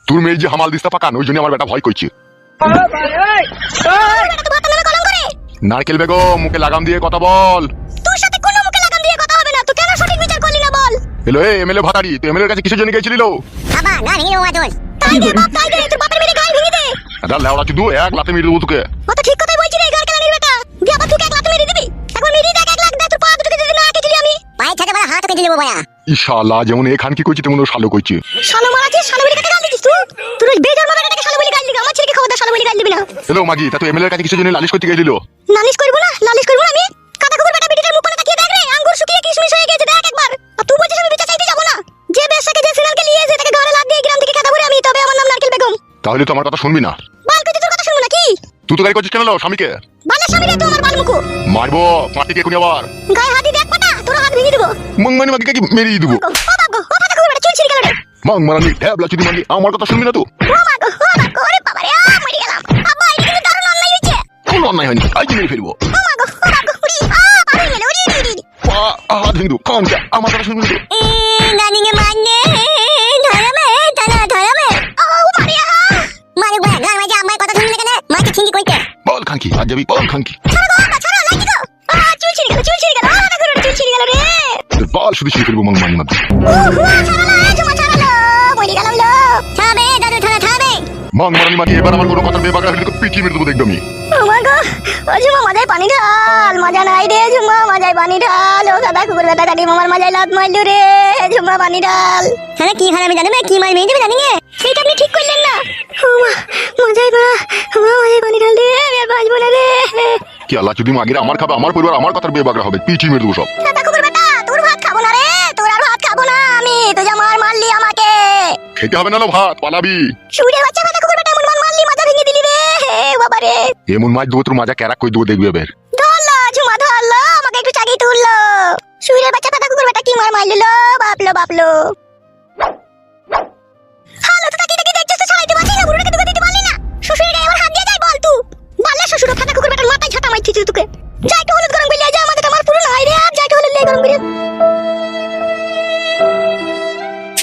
তোর মেয়ে যে হামাল দিস্তা পাকান ওই জন্য আমার বেটা ভয় করছে। নারকেল বেগম মুখে লাগাম দিয়ে কথা বল। তোর সাথে কোনো মুখে লাগাম দিয়ে কথা হবে না। তুই কেন সঠিক বিচার করলি না বল? হ্যালো এমএলএ ভাতারি, তুই এমএলএর কাছে কিসের জন্য গেছিলি লো? বাবা না ভেঙে দেবো তোর। তাই দে বাপ, তাই দে, তোর বাপের মেরে গাল ভেঙে দে। আদা লেওড়া চুদু এক লাতে মেরে দেবো তোকে। ও তো ঠিক কথাই বলছি রে, গাল কেলানির বেটা। দিয়ে আবার তুই এক লাত মেরে দিবি। একবার মেরে দেখ, 1 লাখ দে, তোর পা দুটোকে যদি না কেটে দিই আমি পায়ে ছাড়ে বড় হাত কেটে দেবো বয়া। ইনশাআল্লাহ যেমন এখান কি কইছি তেমন ও শালো কইছে। শালো মারাছিস, শালো বলে কাকে গাল দিছিস তুই? তোর ওই বেজন্মা বেটাকে শালো বলে গাল দিবি, আমার ছেলেকে খবরদার শালো বলে গাল দিবি না। হ্যালো মাগি, তা তুই এমএলএর কাছে কিসের জন্য নালিশ করতে গেছিলি লো? নালিশ করব না, নালিশ করব না আমি। কাদা কুকুর বেটা বিটিটার মুখ পানে তাকিয়ে দেখ রে, আঙ্গুর শুকিয়ে কিশমিশ হয়ে গেছে দেখ একবার। আর তুই বলছিস আমি বিচার চাইতে যাব না? যে বেশাকে যে সিরিয়ালকে নিয়ে এসে তাকে ঘরে লাদ দিয়ে গ্রাম থেকে কাদা ভরে আমি, তবে আমার নাম নারকেল বেগম। তাহলে তো আমার কথা শুনবি না। বাল কইতে তোর কথা শুনবো না কি? তুই তো গাড়ি করছিস কেন লো স্বামীকে? বালের স্বামী রে তুই আমার বাল মুকু। মারবো মাটিকে এখনই আবার। গায়ে হাত দিয়ে দেখ পাটা, তোর হাত ভেঙে দেবো। মংমানি মাগিকে কি মেরেই দেবো। ও বাগো, ও কাদা কুকুর বেটা চুল ছিঁড়ে গেল রে। মাংমারানি ট্যাবলা চুদি মাগি আমার কথা শুনবি না তো? ও বাগো, ওরে বাবা রে, মরে গেলাম। আব্বা এটা কিন্তু দারুণ অন্যায় হয়েছে। কোনো অন্যায় হয়নি, আজ মেরে ফেলবো। ও বাগো, উড়ি পারে গেল উড়ি উড়ি। হাত ভেঙে দেবো কাম আমার কথা শুনবি না তো? নানিকে মারনে ধরামে ধরামে। ও মারিয়া মারে বয়া গান মাঝে আমার কথা শুনলে কেন? মাকে ছিঙ্গি কইতে বল খানকি আজ যাবি বল খানকি। ছাড়ো গো বাবা, ছাড়ো লাগি গো। চুল ছিঁড়ে গেল, চুল ছিঁড়ে গেল। দাদা করে চুল ছিঁড়ে গেল রে। তোর বল শুধু ছিঁড়ে ফেলবো মাংমানি মাগি। ছাড়ালো জমা ছাড়ালো, মরে গেলাম লো। থামে দাদু, থামে। মাংমারানি মাগি এবার আমার কোনো কথার বেবাগা হলে তোকে পিটিয়ে মেরে দেবো দেখবি আমি। ও মা গো, ও ঝুমা মাজায় পানি ঢাল। মাজা নাই রে ঝুমা, মাজায় পানি ঢাল। ও দাদা কুকুর বেটা কাটি মামার মাজায় লাত মারলো রে। ঝুমা পানি ঢাল। হ্যাঁ কি হয় আমি জানি না, কি মার মেয়ে দেবে জানি না। সেটা আপনি ঠিক করলেন না। ও মা মাজায় পা, মাজায় পানি ঢাল রে, আমি আর বাঁচবো না রে। কি আল্লাহ যদি মাগিরা আমার খাবে, আমার পরিবার আমার কথার বেবাগা হবে, পিটিয়ে মেরে দেবো সব। দাদা কুকুর বেটা তোর ভাত খাবো না রে, তোর আর ভাত খাবো না আমি। তুই যা মারলি আমাকে। খেতে হবে না লো ভাত, পালাবি। শুয়ে বাচ্চা দাদা কুকুর বেটা এমন মারলি, মাজা ভেঙে দিলি রে বাবা রে। এমন মাছ দেবো তোর মাজা ক্যারাক করে দেবো দেখবি এবার। ধরলো ঝুমা ধরলো, আমাকে একটু চাগিয়ে তুললো। শুয়ে বাচ্চা দাদা কুকুর বেটা কি মারলো বাপলো। হালো তো তাকিয়ে দেখছিস তো, ছাড়াইতে পারলি না, বুড়োটাকে দুটো দিতে পারলি না। শ্বশুরের গায়ে আমার হাত দিয়ে যায় বল তুই? বাল্লা শ্বশুর ফাটা কুকুর বেটার মাথায় ঝাঁটা মারছিস তোকে। যাই তো হলুদ গরম করে যা, আমাদের আমার পুরো নাই রে, আর যাই তো হলুদ গরম করে।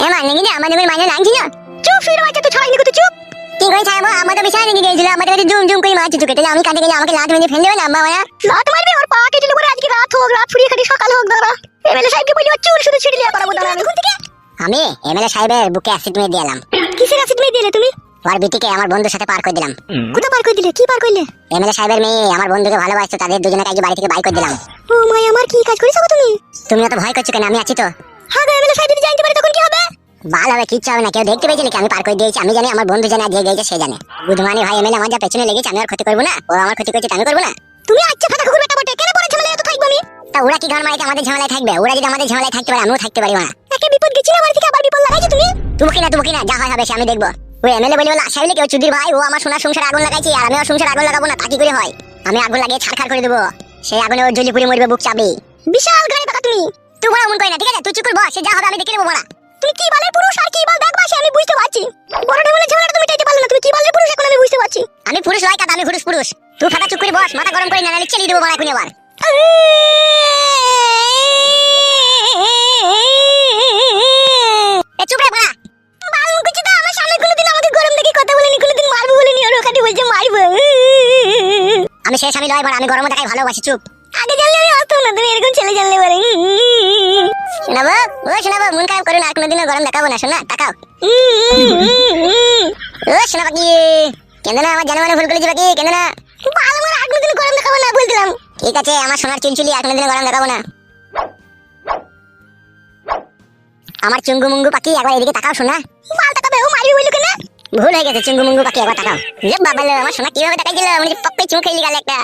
এমন নাকি না আমাদের মানে লাগছিল। চুপ শুয়ে বাচ্চা, তুই ছাড়াইনি কত চুপ। কি করে ছাড়াবো? আমাদের বিছানা নিয়ে গিয়েছিল, আমাদের কাছে জুম করে মারছি তোকে। তাহলে আমি কাটে গেলে আমাকে লাত মেরে ফেলে দেবে না আম্মা মারা? লাত মারবে ওর পা কেটে নেবো আজকে রাত হোক, রাত ফুরিয়ে খাটি সকাল হোক। দাঁড়া এমএলএ সাহেবকে বলি ওর চুল শুধু ছিঁড়ে লিয়া পারাবো। দাঁড়া আমি কোন থেকে? আমি এমএলএ সাহেবের বুকে অ্যাসিড মেরে দিলাম। কিসের অ্যাসিড মেরে দিলে তুমি? ওর বিটিকে আমার বন্ধুর সাথে পার করে দিলাম। কোথা পার করে দিলে? কি পার করলে? এমএলএ সাহেবের মেয়ে আমার বন্ধুকে ভালোবাসতো, তাদের দুজনকে আজ বাড়ি থেকে বাইর করে দিলাম। ও মাই, আমার কি কাজ করেছো তুমি? তুমি এত ভয় করছো কেন? আমি আছি তো। হ্যাঁ এমএলএ সাহেব যদি জানতে পারে তখন কি হবে? ভালো হবে, কিচ্ছু হবে না। কেউ দেখতে পেয়েছিল কি আমি পার করে দিয়েছি? আমি জানি, আমার বন্ধু জানে, যে গেছে সে জানে। বুধমানি ভাই এমএলএ আমার যা পেছনে লেগেছে, আমি আর ক্ষতি করবো না। ও আমার ক্ষতি করছে, আমি করবো না। তুমি আচ্ছা ফাটা কুকুর বেটা বটে, কেন পরে ঝামেলায় এত থাকবো আমি? তা ওরা কি গান মারাইতে আমাদের ঝামেলায় থাকবে? ওরা যদি আমাদের ঝামেলায় থাকতে পারে, আমিও থাকতে পারি না। একে বিপদ গেছিল আমার থেকে, আবার বিপদ লাগাইছো তুমি। তুমি কি না, যা হয় হবে সে আমি দেখবো। ওই এমএলএ বলে আশা হইলে কেউ চুদির ভাই, ও আমার সোনার সংসারে আগুন লাগাইছে, আর আমি ওর সংসারে আগুন লাগাবো না। তা কি করে হয়? আমি আগুন লাগিয়ে ছাড়খাড় করে দেবো। সেই আগুনে ওর জ্বলি পুড়ে মরবে, বুক চাবে। বিশাল গাড়ি পাকা তুমি। তুই বড় মন করি না, ঠিক আছে? তুই চুপ কর, বস, যা হবে আমি দেখে নেবো। বড়া তুমি কি বালের পুরুষ আর কি বাল দেখবা সে আমি বুঝতে পারছি। বড়টা বলে ঝগড়াটা তুমি টাইতে পারলে না। তুমি কি বালের পুরুষ এখন আমি বুঝতে পারছি। আমি পুরুষ লয় কাদা, আমি পুরুষ। তুই ফাটা চুপ করে বস, মাথা গরম করে না, নালে চেলি দেবো বড়া এখন আবার। এ চুপ রে বড়া। বাল মুকুচি দা আমার সামনে কোনোদিন আমাকে গরম দেখে কথা বলেনি, কোনোদিন মারবো বলেনি, ওর ওখানে বলছে মারবো। আমি শেষ আমি লয় বড়া, আমি গরম দেখাই ভালোবাসি। চুপ। আগে জানলে আমি আসতাম না, তুমি এরকম ছেলে জানলে পারে। শোনাবো মন খারাপ করো না, কোনোদিনও গরম দেখাবো না। শোনা তাকাও। শোনা বাকি কেন না, আমার জানা মানে ভুল করেছি বাকি কেন না। ভালো করে আর কোনোদিন গরম দেখাবো না বলছিলাম। ঠিক আছে আমার সোনার চুলচুলি, আর কোনোদিন গরম দেখাবো না। আমার চুঙ্গু মুঙ্গু পাখি একবার এদিকে তাকাও। শোনা মাল তাকাবে, ও মারবি বললো কেন? ভুল হয়ে গেছে, চুঙ্গু মুঙ্গু পাখি একবার তাকাও। বাবা আমার সোনা কিভাবে তাকাই দিল, মানে পপ্পে চুমু খেয়ে গেল একটা।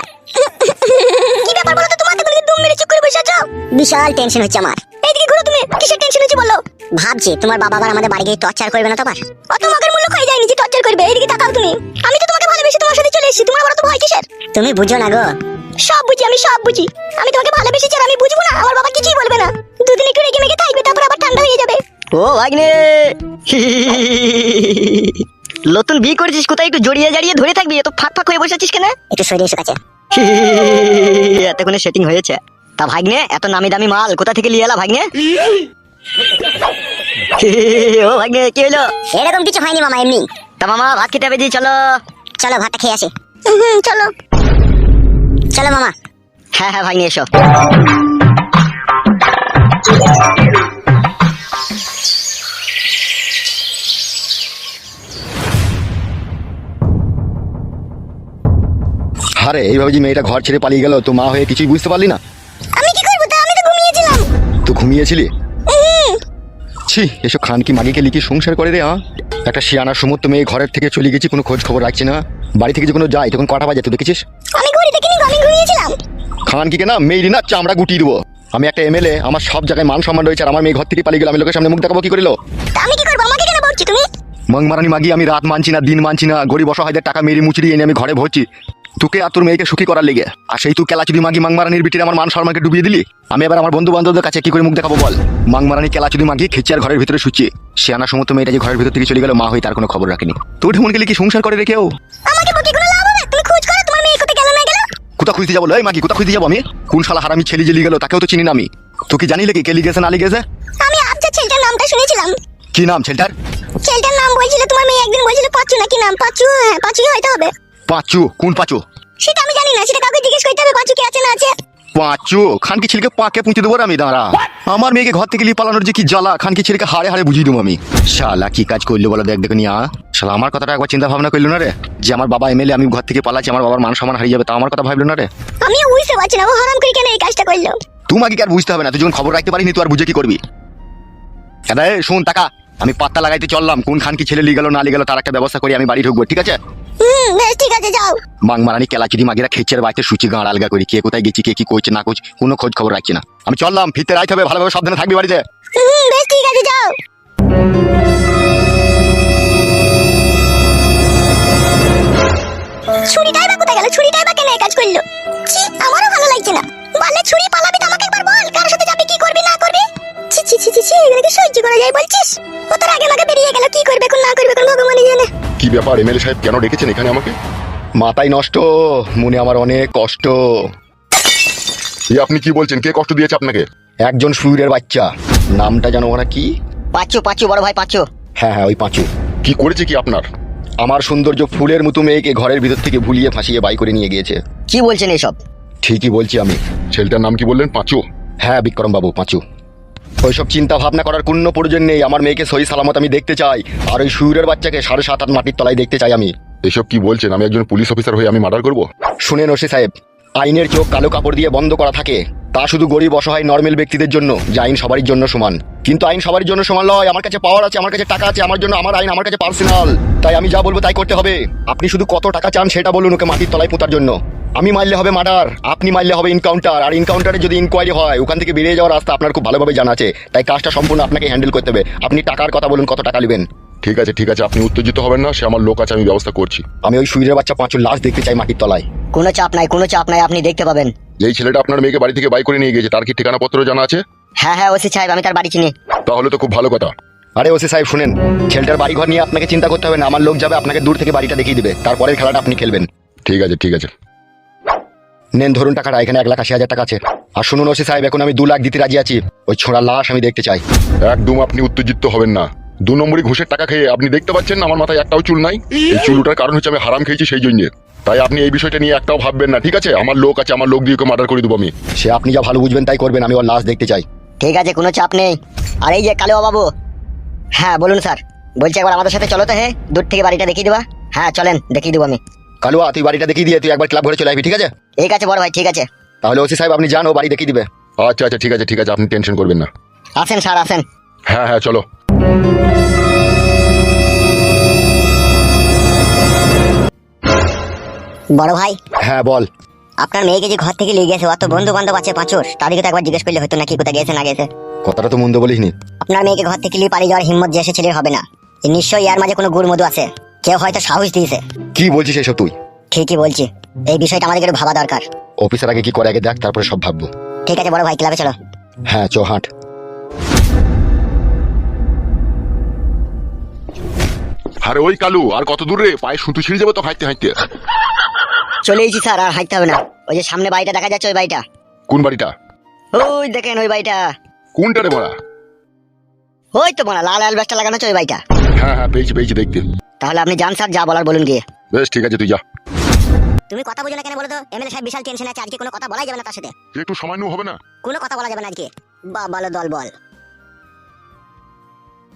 কি ব্যাপার বলো তো, তোমার তো দুম মেরে চুপ করে বসে আছো। বিশাল টেনশন হচ্ছে আমার। এইদিকে ঘুরো তুমি, কিসের টেনশন হচ্ছে বলো? ভাবছি তোমার বাবা আবার আমাদের বাড়ি গিয়ে টর্চার করবে না তো? আবার অত মগের মূল্য খাই যায়নি যে টর্চার করবে। এইদিকে তাকাও তুমি। আমি তো তোমাকে ভালোবেসে তোমার সাথে চলে এসেছি, তোমার বড় তো ভয় কিসের? তুমি বুঝো না গো। সব বুঝি, আমি সব বুঝি। আমি তোমাকে ভালোবেসেছি আর আমি বুঝবো না? আমার বাবা কিছুই বলবে না, দুদিন একটু রেগে মেগে থাকবে, তারপর আবার ঠান্ডা হয়ে যাবে। ও ভাগ্নে, নতুন বিয়ে করেছিস, কোথায় একটু জড়িয়ে জাড়িয়ে ধরে থাকবি? এত ফাঁক ফাঁক হয়ে বসে আছিস কেন? একটু সরে এসে কাছে। এতক্ষণে সেটিং হয়েছে। তা ভাগ্নে, এত নামি দামি মাল কোথা থেকে লিয়ে এলা ভাগ্নে? ও ভাগ্নে কি হলো? এরকম কিছু হয়নি মামা, এমনি। তা মামা ভাত খেতে হবে, চলো। চলো ভাতটা খেয়ে আসি। চলো চলো মামা। হ্যাঁ হ্যাঁ ভাগ্নে এসো। আরে এইভাবে যে মেয়েটা ঘর ছেড়ে পালিয়ে গেল, তো মা হয়ে কিছুই বুঝতে পারলি না? আমি কি করবো, তা আমি তো ঘুমিয়েছিলাম। তো ঘুমিয়েছিলি? ছি, এসব খান কি মাগিকে লিখে সংসার করে রে। একটা শিয়ানা সমস্ত মেয়ে ঘরের থেকে চলে গেছি, কোনো খোঁজ খবর রাখছি না। বাড়ি থেকে যখন যাই তখন কটা বাজে তুই দেখেছিস? আমি ঘড়ি দেখিনি, আমি ঘুমিয়েছিলাম। খান কি না মেয়েরই না চামড়া গুটিয়ে দেবো। আমি একটা এমএলএ, আমার সব জায়গায় মান সম্মান রয়েছে, আর আমার মেয়ে ঘর থেকে পালিয়ে গেল, আমি লোকের সামনে মুখ দেখাবো কি করিল? তা আমি কি করবো, আমাকে কেন বলছি তুমি? মংমারানি মাগি, আমি রাত মানছি না, দিন মানছি না, গরিব অসহায়দের টাকা মেরি মুচড়ি এনে আমি ঘরে ভরছি তোকে আর তোর মেয়েকে সুখী করার লেগে। আর সেই তুই কেলাচুদি মাগি মাংমারানির বিটির আমার মান সম্মানকে ডুবিয়ে দিলি। আমি এবার আমার বন্ধু বান্ধবদের কাছে কি করে মুখ দেখাবো বল? মাংমারানি কেলাচুদি মাগি খেচে আর ঘরের ভিতরে শুচ্ছে। শিয়ানা সমস্ত মেয়েটা যে ঘরের ভিতর থেকে চলে গেল, মা হয়ে তার কোনো খবর রাখেনি। তোর ঢেমন গেলে কি সংসার করে রেখেও? আমাকে বকি কোনো লাভ হবে? তুমি খোঁজ করো তোমার মেয়ে কোথায় গেল না গেল। কোথা খুঁজতে যাবো? এই মাগি, কোথা খুঁজতে যাবো আমি? কোন শালা হারামি ছেলে জেলি গেল, তাকেও তো চিনি না আমি। তুই কি জানিলে কি কেলি গেছে না গেছে? আমি আবজা ছেলেটার নামটা শুনেছিলাম। কি নাম ছেলেটার? ছেলেটার নাম বলছিল তোমার মেয়ে, একদিন বলছিল পাঁচু নাকি নাম। পাঁচু, হ্যাঁ পাঁচুই হয়তো হবে। পাঁচু? কোন পাঁচু? সেটা আমি জানি না, সেটা কাউকে জিজ্ঞেস করতে হবে পাঁচু কে আছে না আছে। পাঁচু? খানকি ছেলেকে পাকে পুঁতে দেবো আমি, দাঁড়া। আমার মেয়েকে ঘর থেকে লিয়ে পালানোর যে কি জ্বালা, খানকি ছেলেকে হাড়ে হাড়ে বুঝিয়ে দেবো আমি। শালা কি কাজ করলো বলো দেখ দেখো নিয়া। শালা আমার কথাটা একবার চিন্তা ভাবনা করলো না রে, যে আমার বাবা এমএলএ, আমি ঘর থেকে পালাচ্ছি, আমার বাবার মান সম্মান হারিয়ে যাবে, তা আমার কথা ভাবলো না রে। আমি বুঝতে পারছি না ও হারাম করে কেন এই কাজটা করলো। তোমাকে কি আর বুঝতে হবে না? তুই যখন খবর রাখতে পারিনি তুই আর বুঝে কি করবি? দাদা শোন টাকা, আমি পাত্তা লাগাইতে চললাম, কোন খানকি ছেলে লিয়ে গেল না লিয়ে গেল তার একটা ব্যবস্থা করি, আমি বাড়ি ঢুকবো, ঠিক আছে? বেশ ঠিক আছে, যাও। মাংমারানি কেলাচুদি মাগিরা খেচের বাড়িতে সুচি গাঁড় আলগা করি, কে কোথায় গেছি, কে কি করছে না করছে, কোনো খোঁজ খবর রাখছি না। আমি চললাম, ফিরতে রাইতে হবে, ভালোভাবে সাবধানে থাকবি বাড়িতে। বেশ ঠিক আছে, যাও। ছুরিটাই বা কোথায় গেল? ছুরিটাই বা কেন এই কাজ করলো? ছি, আমারও ভালো লাগছে না। বলে ছুরি পালাবি তো আমাকে একবার বল, কার সাথে যাবি, কি করবি না করবি। ছি ছি ছি ছি, এগুলো কি সহ্য করা যায় বলছিস? ও তোর আগে আমাকে বেরিয়ে গেল, কি করবে কোন না করবে কোন ভগবানই জানে। কি ব্যাপার এমএলএ সাহেব, কেন ডেকেছেন এখানে আমাকে? মাথায় নষ্ট, মনে আমার অনেক কষ্ট। এই আপনি কি বলছেন? কে কষ্ট দিয়েছে আপনাকে? একজন সুরের বাচ্চা, নামটা জানো ওরা কি? পাঁচু, পাঁচু বড় ভাই পাঁচু। হ্যাঁ হ্যাঁ, ওই পাঁচু। কি করেছে কি আপনার? আমার সৌন্দর্য ফুলের মতো মেয়েকে ঘরের ভিতর থেকে ভুলিয়ে ফাঁসিয়ে বাই করে নিয়ে গিয়েছে। কি বলছেন এসব? ঠিকই বলছি আমি। ছেলেটার নাম কি বললেন? পাঁচু? হ্যাঁ বিক্রম বাবু, পাঁচু। ওইসব চিন্তা ভাবনা করার কোনো প্রয়োজন নেই, আমার মেয়েকে সহি সালামত আমি দেখতে চাই, আর ওই সুরের বাচ্চাকে 7.5 হাত মাটির তলায় দেখতে চাই আমি। এসব কি বলছেন? আমি একজন পুলিশ অফিসার হয়ে আমি মার্ডার করব? শুনেন ওসি সাহেব, আইনের চোখ কালো কাপড় দিয়ে বন্ধ করা থাকে, তা শুধু গরিব অসহায় নর্মাল ব্যক্তিদের জন্য, যে আইন সবারই জন্য সমান। কিন্তু আইন সবার জন্য সমান নয়। আমার কাছে পাওয়ার আছে, আমার কাছে টাকা আছে, আমার জন্য আমার আইন আমার কাছে পার্সোনাল, তাই আমি যা বলবো তাই করতে হবে। আপনি শুধু কত টাকা চান সেটা বলুন, ওকে মাটির তলায় পোতার জন্য। আমি মারলে হবে মার্ডার, আপনি মারলে হবে ইনকাউন্টার, আর ইনকাউন্টারে যদি ইনকোয়ারি হয় ওখান থেকে বেরিয়ে যাওয়ার রাস্তা আপনার খুব ভালোভাবে জানা আছে, তাই কাজটা সম্পূর্ণ আপনাকে হ্যান্ডেল করতে হবে। আপনি টাকার কথা বলুন, কত টাকা নেবেন? ঠিক আছে ঠিক আছে, আপনি উত্তেজিত হবেন না, সে আমার লোক আছে, আমি ব্যবস্থা করছি। আমি ওই সুইরের বাচ্চা পাঁচুর লাশ দেখতে চাই মাটির তলায়। কোনো চাপ নাই, কোনো চাপ নাই, আপনি দেখতে পাবেন। এই ছেলেটা আপনার মেয়েকে বাড়ি থেকে বাই করে নিয়ে গিয়েছে, তার কি ঠিকানা পত্র জানা আছে? হ্যাঁ হ্যাঁ ওসি সাহেব, আমি তার বাড়ি চিনি। তাহলে তো খুব ভালো কথা। আরে ওসি সাহেব শুনেন, ছেলেটার বাড়ি ঘর নিয়ে আপনাকে চিন্তা করতে হবে না, আমার লোক যাবে, আপনাকে দূর থেকে বাড়িটা দেখিয়ে দিবে, তারপরে খেলাটা আপনি খেলবেন। ঠিক আছে ঠিক আছে। নেন ধরুন টাকাটা, এখানে 1,80,000 টাকা আছে। আর শুনুন ওসি সাহেব, এখন আমি 2 লাখ দিতে রাজি আছি, ওই ছোড়ার লাশ আমি দেখতে চাই। একদম আপনি উত্তেজিত হবেন না। 2 নম্বরই ঘুষের টাকা খেয়ে আপনি দেখতে পাচ্ছেন না আমার মাথায় একটাও চুল নাই? এই চুল ওঠার কারণ হচ্ছে আমি হারাম খেয়েছি সেই জন্য। তাই আপনি এই বিষয়টা নিয়ে একটাও ভাববেন না, ঠিক আছে? আমার লোক আছে, আমার লোক দিয়ে ওকে মার্ডার করে দেবো আমি। সে আপনি যা ভালো বুঝবেন তাই করবেন, আমি ওর লাশ দেখতে চাই। ঠিক আছে, কোনো চাপ নেই। আর এই যে কালো বাবু। হ্যাঁ বলুন স্যার। বলছি একবার আমাদের সাথে চলো তো। হ্যাঁ, দূর থেকে বাড়িটা দেখিয়ে দেবা। হ্যাঁ চলেন, দেখিয়ে দেবো আমি। কালুয়া, তুই বাড়িটা দেখিয়ে দিয়ে তুই একবার ক্লাব ঘরে চলে আসবি, ঠিক আছে? ঠিক আছে বড় ভাই, ঠিক আছে। তাহলে ওসি সাহেব আপনি যান, ও বাড়ি দেখিয়ে দিবে। আচ্ছা আচ্ছা ঠিক আছে ঠিক আছে, আপনি টেনশন করবেন না। আসেন স্যার, আসেন। হ্যাঁ হ্যাঁ চলো। বড় ভাই। হ্যাঁ বল। আপনার মেয়েকে যে ঘর থেকে নিয়ে গেছে, অত বন্ধু বান্ধব আছে পাঁচুর, তাদেরকে তো একবার জিজ্ঞেস করলে হতো নাকি কোথায় গেছে না গেছে। কথাটা তো মন্দ বলিসনি। আপনার মেয়েকে ঘর থেকে নিয়ে পালিয়ে যাওয়ার হিম্মত যে এসে ছেলের হবে না। নিশ্চয়ই এর মাঝে কোনো গুড় মধু আছে, কেউ হয়তো সাহস দিয়েছে। কি বলছিস এসব তুই? ঠিকই বলছি, এই বিষয়টা আমাদের একটু ভাবা দরকার। অফিসার আগে কি করে আগে দেখ, তারপরে সব ভাববো। ঠিক আছে বড় ভাই, ক্লাবে চলো। হ্যাঁ চ হাঁট। আরে ওই কালু, আর কত দূর রে? পায়ে সুতো ছিঁড়ে যাবে তো হাঁটতে হাঁটতে। চলে এসেছি স্যার, আর হাঁটতে হবে না। ওই যে সামনে বাড়িটা দেখা যাচ্ছে, ওই বাড়িটা। কোন বাড়িটা? ওই দেখেন ওই বাড়িটা। কোনটা রে বড়া? ওই তো মানে লাল অ্যালবাসটা লাগানো আছে ওই বাড়িটা। হ্যাঁ হ্যাঁ পেয়েছি পেয়েছি দেখতে। তাহলে আপনি যান স্যার, যা বলার বলুন গিয়ে। বেশ ঠিক আছে তুই যা। তুমি কথা বুঝো না কেন বলো তো? এমএলএ সাহেব বিশাল টেনশন আছে, আজকে কোনো কথা বলাই যাবে না তার সাথে। একটু সামান্য হবে না? কোনো কথা বলা যাবে না আজকে। বা বলো দল বল।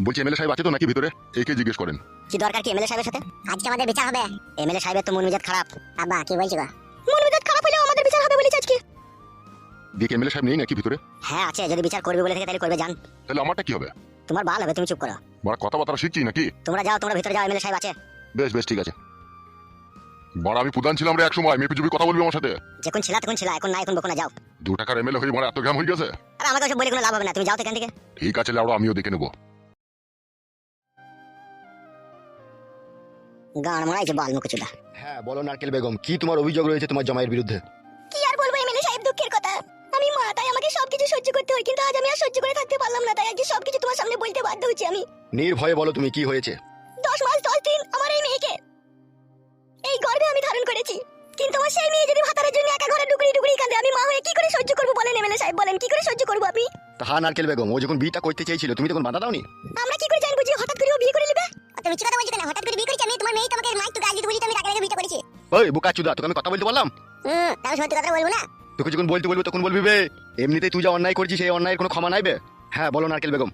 বলছি এমএলএ সাহেব আছে তো নাকি ভিতরে? একে জিজ্ঞেস করেন। কি দরকার কি এমএলএ সাহেবের সাথে? আজকে আমাদের বিচার হবে। এমএলএ সাহেবের তো মন মেজাজ খারাপ। আব্বা কি বলছি গো? মন মেজাজ খারাপ হলেও আমাদের বিচার হবে বলেছে আজকে। দেখি এমএলএ সাহেব নেই নাকি ভিতরে? হ্যাঁ আছে, যদি বিচার করবে বলে থাকে তাহলে করবে, যান। তাহলে আমারটা কি হবে? তোমার ভালো হবে, তুমি চুপ করো। বড় কথাবার্তা শিখছি নাকি? তোমরা যাও, তোমরা ভিতরে যাও, এমএলএ সাহেব আছে। বেশ বেশ ঠিক আছে। বড় আমি প্রধান ছিলাম রে এক সময়, মেপে চুপি কথা বলবি আমার সাথে। যখন ছিলা তখন ছিলা, এখন না, এখন বকো না, যাও। 2 টাকার এমএলএ হয়ে বড় এত ঘাম হয়ে গেছে। আর আমাকে ওসব বলে কোনো লাভ হবে না, তুমি যাও তো এখান থেকে। ঠিক আছে লাউড়া, আমিও দেখে নেবো। গান মারাইছে বাল মুখচুদা। হ্যাঁ বলো নারকেল বেগম, কি তোমার অভিযোগ রয়েছে তোমার জামাইয়ের বিরুদ্ধে? কি আর বলবো এমএলএ সাহেব, দুঃখের কথা। আমি মা, তাই আমাকে সবকিছু সহ্য করতে হয়, কিন্তু আজ আমি আর সহ্য করে থাকতে পারলাম না, তাই আজকে সবকিছু তোমার সামনে বলতে বাধ্য হচ্ছি আমি। নির্ভয়ে বলো তুমি কি হয়েছে। 10 মাস 10 দিন আমার এই মেয়েকে এই গর্ভে আমি ধারণ করেছি, কিন্তু আমার সেই মেয়ে যদি ভাতারের জন্য একা ঘরে ডুকরি ডুকরি কাঁদে, আমি মা হয়ে কি করে সহ্য করবো বলেন এমএলএ সাহেব? বলেন কি করে সহ্য করবো আমি? হ্যাঁ নারকেল বেগম, ও যখন বিয়েটা করতে চেয়েছিল তুমি তখন বাধা দাওনি? আমরা কি করে জানবো যে হঠাৎ করে ও বিয়ে করে নেবে? তুমি মিথ্যা কথা বলছো কেন? হঠাৎ করে বিয়ে করেছি আমি? তোমার মেয়ে তোমাকে মাইক তো গালি দিতে বলি, আমি রাগে বিয়েটা করেছি। ওই বোকাচুদা, তোকে আমি কথা বলতে বললাম? তাহলে সত্যি কথা বলবো না? তোকে যখন বলতে বলবো তখন বলবি বে। এমনিতেই তুই যা অন্যায় করছিস সেই অন্যায়ের কোনো ক্ষমা নাইবে। হ্যাঁ বলো নারকেল বেগম।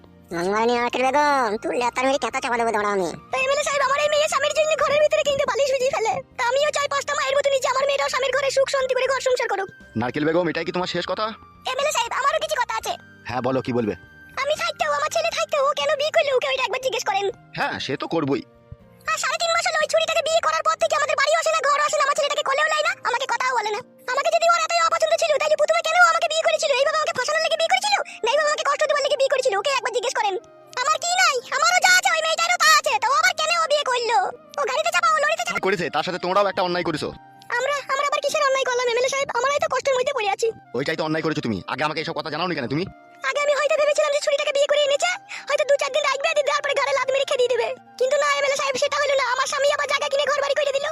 মানে নারকেল বেগম, তুই লেতার মেরে কেতা চাপা দেবো দাঁড়া আমি। এমএলএ সাহেব, আমার এই মেয়ে স্বামীর জন্য ঘরের ভিতরে কিন্তু বালিশ ভিজিয়ে ফেলে, তা আমিও চাই 5টা মায়ের মতো নিচে আমার মেয়েটাও স্বামীর ঘরে সুখ শান্তি করে ঘর সংসার করুক। নারকেল বেগম, এটাই কি তোমার শেষ কথা? এমএলএ সাহেব, আমারও কিছু কথা আছে। হ্যাঁ বলো, কি বলবে? আমি থাকতেও, আমার ছেলে থাকতেও ও কেন বিয়ে করলো, ওকে ওইটা একবার জিজ্ঞেস করেন। হ্যাঁ সে তো করবই। আর 3.5 মাস হলো ওই ছুরিটাকে বিয়ে করার পর থেকে আমাদের বাড়িও আসে না, ঘরও আসে না, আমার ছেলেটাকে কোলেও লাই না, আমাকে কথাও বলে না। আমাকে যদি ওর এতই অপছন্দ ছিল, তাহলে প্রথমে কেন ও আমাকে বিয়ে করেছিল? এইভাবে আমাকে ফাঁসানোর লেগে বিয়ে করেছিল, না এইভাবে আমাকে কষ্ট দেওয়ার লেগে বিয়ে করেছিল? ওকে একবার জিজ্ঞেস করেন। আমার কি নাই? আমারও যা আছে ওই মেয়েটারও তা আছে, তো ও আবার কেন ও বিয়ে করলো? ও গাড়িতে চাপা, ও লরিতে চাপা। করেছে তার সাথে তোমরাও একটা অন্যায় করেছো। আমরা আবার কিসের অন্যায় করলাম এমএলএ সাহেব? আমরাই তো কষ্টের মধ্যে পড়ে আছি। ওইটাই তো অন্যায় করেছো তুমি। আগে আমাকে এইসব কথা জানাওনি কেন তুমি? আগে আমি হয়তো ভেবেছিলাম যে ছুরিটাকে বিয়ে করে এনেছে, হয়তো 2-4 দিন রাখবে, দিন দেওয়ার পরে ঘরে লাত মেরে খেয়ে দিয়ে দেবে, কিন্তু না এমএলএ সাহেব, সেটা হলো না। আমার স্বামী আবার জায়গা কিনে ঘর বাড়ি করে দিল,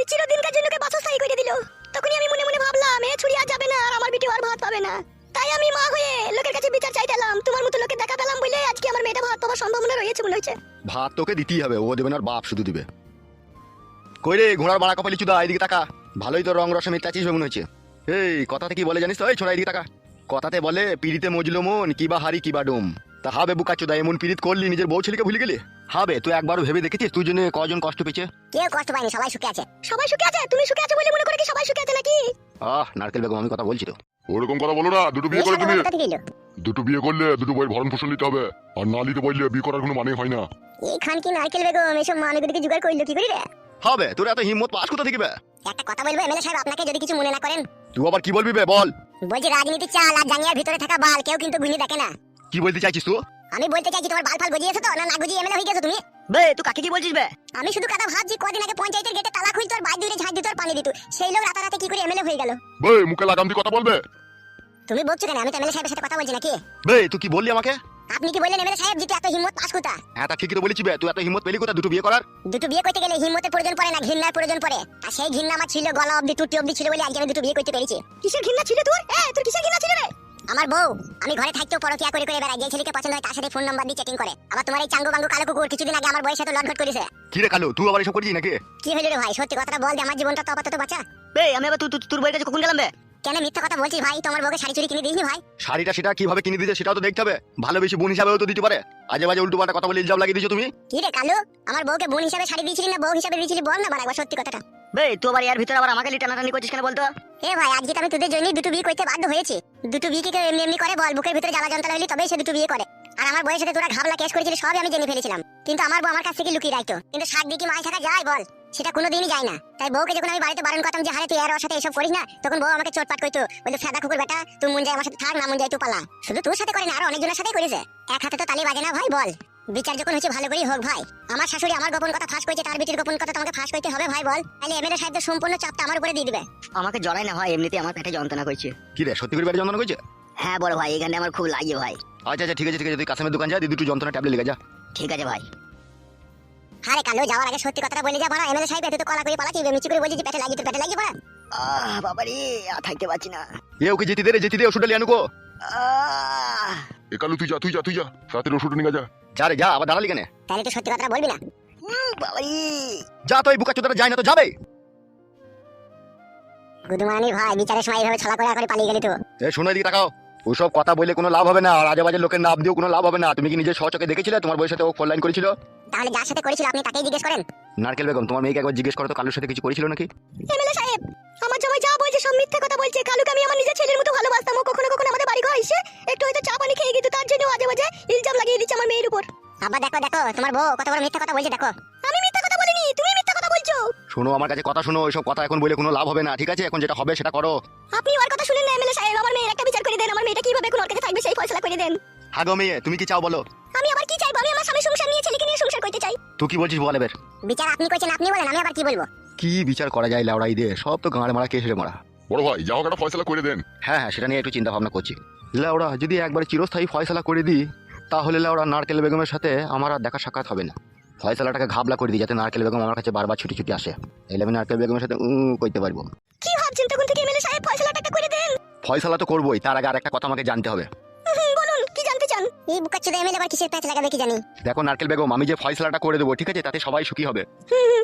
চিরদিনকার জন্য বাসস্থায়ী করে দিল। তখনই আমি মনে মনে ভাবলাম এ ছুরি আর যাবে না, আর আমার বিটি আর ভাত পাবে না। তাই আমি মা হয়ে লোকের কাছে বিচার চাইতাম, তোমার মতো লোকে দেখা পেলাম বলে আজকে আমার মেয়েটা ভাত পাওয়ার সম্ভাবনা রয়েছে মনে হচ্ছে। ভাত তোকে দিতেই হবে, ও দেবে না, ওর বাপ শুধু দিবে। কই রে ঘোড়ার বাড়া কপালি চুদা, এইদিকে তাকা। ভালোই তো রং রসে মেটাচিস মনে হচ্ছে। এই কথাতে কি বলে জানিস তো? এই ছোড়া এইদিকে তাকা। কথাতে বলে পিড়িতে মজলো মন, কিবা হারি কিবা ডুম। তা হবে বুকা চুদা, এমন পিড়িত করলি নিজের বউ ছেলেকে ভুলে গেলি? হবে, তুই একবারও ভেবে দেখেছিস তুই জন্য কজন কষ্ট পেয়েছে? কেউ কষ্ট পায়নি, সবাই সুখে আছে। সবাই সুখে আছে? তুমি সুখে আছে বলে মনে করে কি সবাই সুখে আছে নাকি? নারকেল বেগম, আমি কথা বলছি তো। ওরকম কথা বলো না। দুটো বিয়ে করে তুমি, কথা ঠিক হলো। দুটো বিয়ে করলে দুটো বইয়ের ভরণ পোষণ নিতে হবে, আর না নিতে বললে বিয়ে করার কোনো মানে হয় না। এইখান কি নারকেল বেগম এসব মানুষদেরকে জোগাড় করলো কি করি রে? হবে, তোর এত হিম্মত পাস কোথা থেকে বে? একটা কথা বলবো এমএলএ সাহেব, আপনাকে যদি কিছু মনে না করেন। তুই আবার কি বলবি বে, বল। বলছি রাজনীতি চাল আর জাঙ্গিয়ার ভিতরে থাকা বাল কেউ কিন্তু গুলি দেখে না। কি বলতে চাইছিস তুই? আমি বলতে চাইছি তোমার বাল ফাল গজিয়েছো তো, না না গজিয়ে এমএলএ হয়ে গেছো তুমি? বে তুই কাকে কি বলছিস বে? আমি শুধু কথা ভাবছি, কদিন আগে পঞ্চায়েতের গেটে তালা খুলতো আর বাইরে দূরে ঝাঁজ দিত আর পানি দিত, সেই লোক রাতারাতি কি করে এমএলএ হয়ে গেল? ভাই মুখে লাগাম দিয়ে কথা বলবে। তুমি বলছো কেন? আমি তো এমএলএ সাহেবের সাথে কথা বলছি নাকি? বে তুই কি বললি আমাকে? আপনি কি বললেন এমএলএ সাহেব, যেটা এত হিম্মত পাস কোথা? হ্যাঁ তা ঠিকই তো বলেছি বে, তুই এত হিম্মত পেলি কোথা দুটো বিয়ে করার? দুটো বিয়ে করতে গেলে হিম্মতের প্রয়োজন পড়ে না, ঘৃণার প্রয়োজন পড়ে। আর সেই ঘৃণা আমার ছিল, গলা অবধি টুটি অবধি ছিল বলে আজকে আমি দুটো বিয়ে করতে পেরেছি। কিসের ঘৃণা ছিল তোর? তোর কিসের ঘৃণা ছিল রে? আমার বউ, আমি ঘরে থাকতেও পরকিয়া করে করে বেড়াই, যে ছেলেকে পছন্দ হয় তার সাথে ফোন নাম্বার দিয়ে চেকিং করে। আবার তোমার এই চাঙ্গু বাঙ্গু কালো কুকুর কিছুদিন আগে আমার বউয়ের সাথে লটঘট করেছে। কি রে কালু, তুই আবার এসব করছিস নাকি? কি হলো রে ভাই? সত্যি কথাটা বল, যে আমার জীবনটা তো আপাতত বাঁচা। বে আমি আবার তোর বইয়ের কাছে কখন গেলাম বে? কেন মিথ্যা কথা বলছিস ভাই? তোমার বউকে শাড়ি চুড়ি কিনে দিসনি ভাই? শাড়িটা সেটা কিভাবে কিনে দিয়েছে সেটাও তো দেখতে হবে। ভালোবেসে বোন হিসাবেও তো দিতে পারে। আজে বাজে উল্টো পাল্টা কথা বলে ইলজাম লাগিয়ে দিয়েছো তুমি। কি রে কালু, আমার বউকে বোন হিসাবে শাড়ি দিয়েছিলি না বউ হিসাবে দিয়েছিলি? বল না বাড়া একবার সত্যি কথাটা। বে তুই আবার এর ভিতরে আবার আমাকে টানাটানি করছিস কেন বলতো? এ ভাই, আজকে তো আমি তোদের জন্যই দুটো বিয়ে করতে বাধ্য হয়েছি। দুটো বিয়ে কি কেউ এমনি এমনি করে বল? বুকের ভিতরে জ্বালা যন্ত্রণা হইলে তবেই সে দুটো বিয়ে করে। আর আমার বউয়ের সাথে তোরা ঘাবলা কেস করেছিলি, সবই আমি জেনে ফেলেছিলাম, কিন্তু আমার বউ আমার কাছ থেকে লুকিয়ে রাখতো। কিন্তু শাক দিয়ে কি মাছ থাকা যায় বল? সেটা কোনোদিনই যায় না। তাই বউকে যখন আমি বাড়িতে বারণ করতাম যে হারে তুই আর ওর সাথে এসব করিস না, তখন বউ আমাকে চোটপাট করতো, বলতো ফেদা কুকুর বেটা, তুই মন যায় আমার সাথে থাক, না মন যায় তুই পালা। শুধু তোর সাথে করে না, আরো অনেকজনের সাথে করেছে। এক হাতে তো তালি বাজে না ভাই, বল। বিচার যখন হচ্ছে ভালো করেই হোক ভাই। আমার শাশুড়ি আমার গোপন কথা ফাঁস করেছে, তার বিটির গোপন কথা তোমাকে ফাঁস করতে হবে ভাই, বল। তাহলে এমএলএ সাহেব সম্পূর্ণ চাপটা আমার উপরে দিয়ে দিবে। আমাকে জড়াই না ভাই, এমনিতেই আমার পেটে যন্ত্রণা করছে। কি রে সত্যি করে পেটে যন্ত্রণা করছে? হ্যাঁ বড় ভাই, এখানে আমার খুব লাগে ভাই। আচ্ছা আচ্ছা ঠিক আছে ঠিক আছে, তুই কাসেমের দোকান যা, দি দুটো যন্ত্রণা ট্যাবলেট লেগে যা। ঠিক আছে ভাই। আরে কালো, যাওয়ার আগে সত্যি কথাটা বলে যা বাড়া। এমএলএ সাহেব এত তো কলা করে পালাচ্ছি, মিচি করে বলছি যে পেটে লাগিয়ে, তোর পেটে লাগিয়ে বাড়া। বাবা রে, আর থাকতে পারছি না। এ ওকে যেতে দে রে, যেতে দে, ওষুধটা লিয়ে আনুকো। এ কালু তুই যা তাড়াতাড়ি ওষুধ নিয়ে যা। যা রে যা, আবার দাঁড়ালি কেন? তাহলে তো সত্যি কথাটা বলবি না? যা তো, এই বুকা চোদাটা যায় না তো যাবে। গুদুমানির ভাই বিচারের সময় এইভাবে ছলা করে পালিয়ে গেলি তো। এ শোনো, এদিকে তাকাও। ওসব কথা বলে কোনো লাভ হবে না, আর আজে বাজে লোকের নাম দিয়েও কোনো লাভ হবে না। তুমি কি নিজের সচকে দেখেছিলে তোমার বউয়ের সাথে ও ফোন লাইন করেছিল? তাহলে যার সাথে করেছিল আপনি তাকেই জিজ্ঞেস করেন। নারকেল বেগম, তোমার মেয়েকে একবার জিজ্ঞেস করো তো কালুর সাথে কিছু করেছিল নাকি? এমএলএ সাহেব, আমার জামাই যা বলছে সব মিথ্যে কথা বলছে। কালুকে আমি আমার নিজের ছেলের মতো ভালোবাসতাম। ও কখনো কখনো আমাদের বাড়ি ঘর এসে একটু হয়তো চা পানি খেয়ে গেছে, তার জন্য আজে বাজে ইলজাম লাগিয়ে দিচ্ছে আমার মেয়ের উপর। আবার দেখো তোমার বউ কত বড় মিথ্যা কথা বলছে। দেখো আমি মিথ্যা কথা বলিনি, তুমি মিথ্যা কথা বলছো। শোনো, আমার কাছে কথা শোনো, ওইসব কথা এখন বলে কোনো লাভ হবে না, ঠিক আছে? এখন যেটা হবে সেটা করো। আপনি ওর কথা শুনেন না এমএলএ সাহেব, আমার মেয়ের একটা বিচার করে দেন। আমার মেয়েটা কিভাবে এখন ওর কাছে থাকবে সেই ফয়সালা করে দেন। হ্যাঁ গো মেয়ে, তুমি কি চাও বলো? আমি আবার কি চাইবো? আমি আমার স্বামী সংসার নিয়ে ছেলেকে নিয়ে সংসার করতে চাই। তুই কি বলছিস বল এবার? বিচার আপনি কইছেন, আপনি বলেন, আমি আবার কি বলবো? কি বিচার করা যায় লাউড়াই দিয়ে? সব তো গাঁড়ে মারা কেসে মারা। বড় ভাই যা হোক একটা ফয়সালা করে দেন। হ্যাঁ, সেটা নিয়ে একটু চিন্তা ভাবনা করছি। লাউড়া যদি একবার চিরস্থায়ী ফয়সালা করে দিই, তাহলে লাউড়া নারকেল বেগমের সাথে আমার আর দেখা সাক্ষাৎ হবে না। ফয়সালাটাকে ঘাবলা করে দিই যাতে নারকেল বেগম আমার কাছে বারবার ছুটি আসে। এলে আমি নারকেল বেগমের সাথে করতে পারবো। কি ভাবছেন তখন থেকে এমএলএ সাহেব? ফয়সালাটা করে দেন। ফয়সালা তো করবোই, তার আগে আর একটা কথা আমাকে জানতে হবে। বলুন কি জানতে চান? এই বুকাচ্চোদা এমএলএ আবার কিসের প্যাচ লাগাবে কি জানি। দেখো নারকেল বেগম, আমি যে ফয়সালাটা করে দেবো, ঠিক আছে, তাতে সবাই সুখী হবে।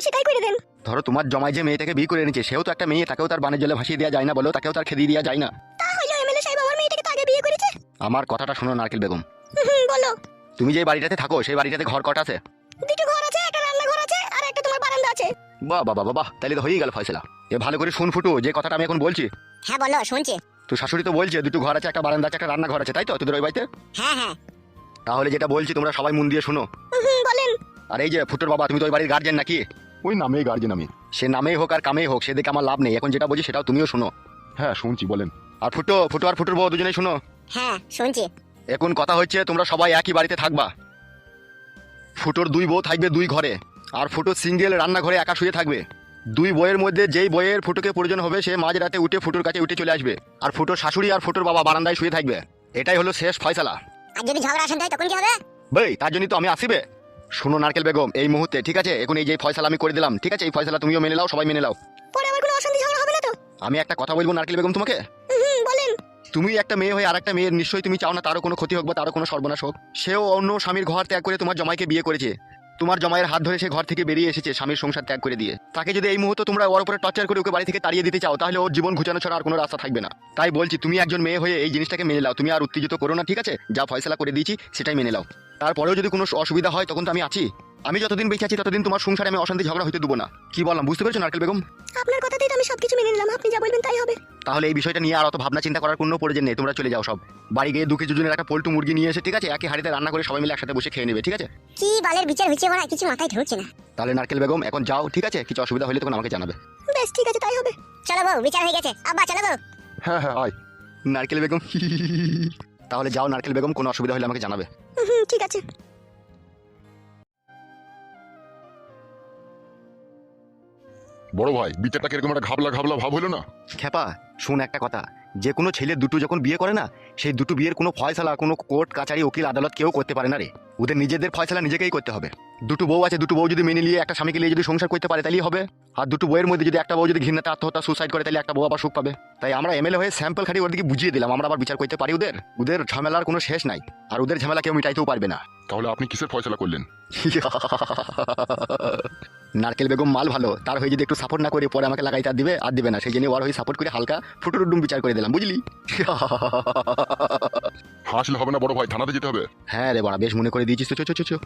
সেটাই করে দেন। ধরো তোমার জমাই যে মেয়েটাকে বিয়ে করে এনেছে, সেও তো একটা মেয়ে, তাকেও তার বানের জলে ভাসিয়ে দেওয়া যায় না বলো? তাকেও তার খেদিয়ে দেওয়া যায় না? তা হলো এমএলএ সাহেব, আমার মেয়েটাকে তো আগে বিয়ে করেছে। আমার কথাটা শোনো নারকেল বেগম। বলো। তুমি যে বাড়িটাতে থাকো, সেই বাড়িটাতে ঘর কটা আছে? দুটো ঘর আছে, একটা রান্নাঘর আছে আর একটা তোমার বারান্দা আছে। বাহ বাহ বাহ বাহ, তাহলে তো হয়েই গেল ফয়সালা। এ ভালো করে শুন ফুটু, যে কথাটা আমি এখন বলছি। হ্যাঁ বলো, শুনছি। তো শাশুড়ি তো বলছে দুটো ঘর আছে, একটা বারান্দা আছে, একটা রান্নাঘর আছে, তাই তো তোদের ওই বাড়িতে? হ্যাঁ। তাহলে যেটা বলছি তোমরা সবাই মন দিয়ে শোনো। বলেন। আর এই যে ফুটোর বাবা, তুমি তো ওই বাড়ির গার্জেন নাকি? ওই নামেই গার্জেন আমি। সে নামেই হোক আর কামেই হোক, সেদিকে আমার লাভ নেই। এখন যেটা বলছি সেটাও তুমিও শোনো। হ্যাঁ শুনছি, বলেন। আর ফুটো আর ফুটোর বউ দুজনেই শোনো। হ্যাঁ শুনছি। এখন কথা হচ্ছে তোমরা সবাই একই বাড়িতে থাকবা। ফুটোর দুই বউ থাকবে দুই ঘরে, আর ফুটো সিঙ্গেল রান্নাঘরে একা শুয়ে থাকবে। দুই বইয়ের মধ্যে যেই বইয়ের ফুটোকে প্রয়োজন হবে সে মাঝ রাতে উঠে ফুটোর কাছে উঠে চলে আসবে, আর ফুটোর শাশুড়ি আর ফুটোর বাবা বারান্দায় শুয়ে থাকবে। এটাই হলো শেষ ফয়সালা। আর যদি ঝগড়া আসেন তাই তখন কি হবে? ভাই তার জন্যই তো আমি আসিবে। শোনো নারকেল বেগম, এই মুহূর্তে ঠিক আছে, এখন এই যে ফয়সালা আমি করে দিলাম, ঠিক আছে, এই ফয়সালা তুমিও মেনে নাও, সবাই মেনে নাও। পরে আবার কোনো অশান্তি ঝগড়া হবে না তো? আমি একটা কথা বলবো নারকেল বেগম তোমাকে। বলেন। তুমি একটা মেয়ে হয়ে আর একটা মেয়ের নিশ্চয়ই তুমি চাও না তারও কোনো ক্ষতি হোক বা তারও কোনো সর্বনাশ হোক। সেও অন্য স্বামীর ঘর ত্যাগ করে তোমার জামাইকে বিয়ে করেছে। তোমার জামাইয়ের হাত ধরে সে ঘর থেকে বেরিয়ে এসেছে স্বামীর সংসার ত্যাগ করে দিয়ে। তাকে যদি এই মুহূর্তে তোমরা ওর উপরে টর্চার করে ওকে বাড়ি থেকে তাড়িয়ে দিতে চাও, তাহলে ওর জীবন ঘুচানো ছাড়া আর কোনো রাস্তা থাকবে না। তাই বলছি তুমি একজন মেয়ে হয়ে এই জিনিসটাকে মেনে নাও। তুমি আর উত্তেজিত করো না, ঠিক আছে? যা ফয়সালা করে দিয়েছি সেটাই মেনে নাও। তারপরেও যদি কোনো অসুবিধা হয় তখন তো আমি আছি। আমি যতদিন বেঁচে আছি ততদিন তোমার সংসারে আমি অশান্তি ঝগড়া হইতে দেবো না। কি বললাম বুঝতে পেরেছো নারকেল বেগম? আপনার কথাতেই তো আমি সবকিছু মেনে নিলাম, আপনি যা বলবেন তাই হবে। তাহলে এই বিষয়টা নিয়ে আর অত ভাবনা চিন্তা করার কোনো প্রয়োজন নেই। তোমরা চলে যাও সব বাড়ি গিয়ে 2 কেজি ওজনের একটা পোল্ট্রি মুরগি নিয়ে এসে, ঠিক আছে, একই হাড়িতে রান্না করে সবাই মিলে একসাথে বসে খেয়ে নেবে, ঠিক আছে? কি বালের বিচার হচ্ছে বড়, কিছু মাথায় ঢুকছে না। তাহলে নারকেল বেগম এখন যাও, ঠিক আছে? কিছু অসুবিধা হলে তখন আমাকে জানাবে। বেশ ঠিক আছে, তাই হবে। চলো বউ, বিচার হয়ে গেছে। আব্বা চলো বউ। হ্যাঁ আয়। নারকেল বেগম তাহলে যাও নারকেল বেগম, কোনো অসুবিধা হলে আমাকে জানাবে। ঠিক আছে। বড় ভাই বিচারটা কিরকম একটা ঘাবলা ভাব হলো না? খেপা শুন একটা কথা, যে কোনো ছেলে দুটো যখন বিয়ে করে না, সেই দুটো বিয়ের কোনো ফয়সালা কোনো কোর্ট কাছারি উকিল আদালত কেউ করতে পারে না রে। ওদের নিজেদের ফয়সালা নিজেকেই করতে হবে। দুটো বউ আছে, দুটো বউ যদি মেনে নিয়ে একটা স্বামীকে নিয়ে যদি সংসার করতে পারে তাহলেই হবে। আর দুটো বউয়ের মধ্যে যদি একটা বউ যদি ঘৃণাতে আত্মহত্যা সুসাইড করে, তাহলে একটা বউ আবার সুখ পাবে। তাই আমরা এমএলএ হয়ে স্যাম্পল খালি ওদেরকে বুঝিয়ে দিলাম, আমরা আবার বিচার করতে পারি। ওদের ঝামেলার কোনো শেষ নাই, আর ওদের ঝামেলা কেউ মিটাইতেও পারবে না। তাহলে আপনি কিসের ফয়সালা করলেন? নারকেল বেগম মাল ভালো, তার হয়ে যদি একটু সাপোর্ট না করে পরে আমাকে লাগাইতে আর দিবে না, সেই জন্য ওর হয়ে সাপোর্ট করে হালকা ফুটুরুডুম বিচার করে দিলাম, বুঝলি? হাসলে হবে না বড় ভাই, থানাতে যেতে হবে। হ্যাঁ রে বড়া, বেশ মনে করে দিয়েছিস তো। চো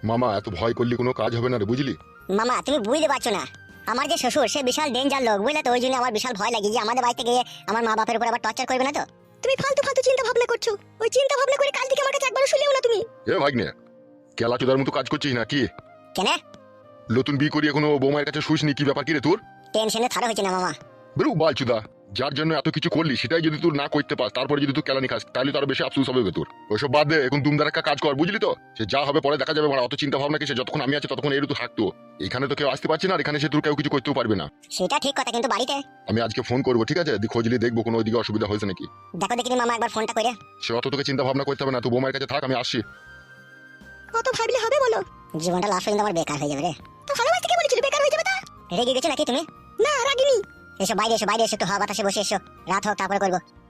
মামা এত ভয় করলে কোনো কাজ হবে না রে, বুঝলি? মামা তুমি বুঝতে পারছো না, আমার যে শ্বশুর সে বিশাল ডেঞ্জার লোক, বুঝলে তো? ওই জন্য আমার বিশাল ভয় লাগে যে আমাদের বাড়িতে গিয়ে আমার মা বাপের উপর আবার টর্চার করবে না তো। তুমি ফালতু চিন্তা ভাবনা করছো। ওই চিন্তা ভাবনা করে কাল থেকে আমার কাছে একবারও শুনলেও না তুমি। এ ভাগ্নে, কেলা চোদার মতো কাজ করছিস না কি? কেন? নতুন বিয়ে করি এখনো বৌমায়ের কাছে শুইসনি, কি ব্যাপার কি রে তোর? টেনশনে থারা হয়েছে না মামা। বেরু বালচুদা, যার জন্য এত কিছু করলি সেটাই যদি তুই না করতে পাস, তারপরে যদি তুই কেলানি খাস, তাহলে তো আরো বেশি আফসোস হবে তোর। ওইসব বাদ দে, এখন দুমদার একটা কাজ কর, বুঝলি তো? সে যা হবে পরে দেখা যাবে। অত চিন্তা ভাবনা কিসে? যতক্ষণ আমি আছি ততক্ষণ এর তো থাকতো। এখানে তো কেউ আসতে পারছে না, আর এখানে সে তোর কেউ কিছু করতেও পারবে না। সেটা ঠিক কথা, কিন্তু বাড়িতে আমি আজকে ফোন করবো, ঠিক আছে? খোঁজলি দেখবো কোনো ওইদিকে অসুবিধা হয়েছে নাকি। দেখো দেখিনি মামা, একবার ফোনটা করে। সে অত তোকে চিন্তা ভাবনা করতে হবে না, তুই বৌমায়ের কাছে থাক, আমি আসছি। কত ভাবলে হবে বলো? জীবনটা লাস্ট পর্যন্ত আমার বেকার হয়ে যাবে রে। তো ভালোবাসতে কে বলেছিল বেকার হয়ে যাবে? তা রেগে গেছো নাকি তুমি? না রাগিনি। এসো বাইরে এসো, বাইরে এসো, একটু হাওয়া বাতাসে বসে এসো, রাত হোক তারপরে করবো।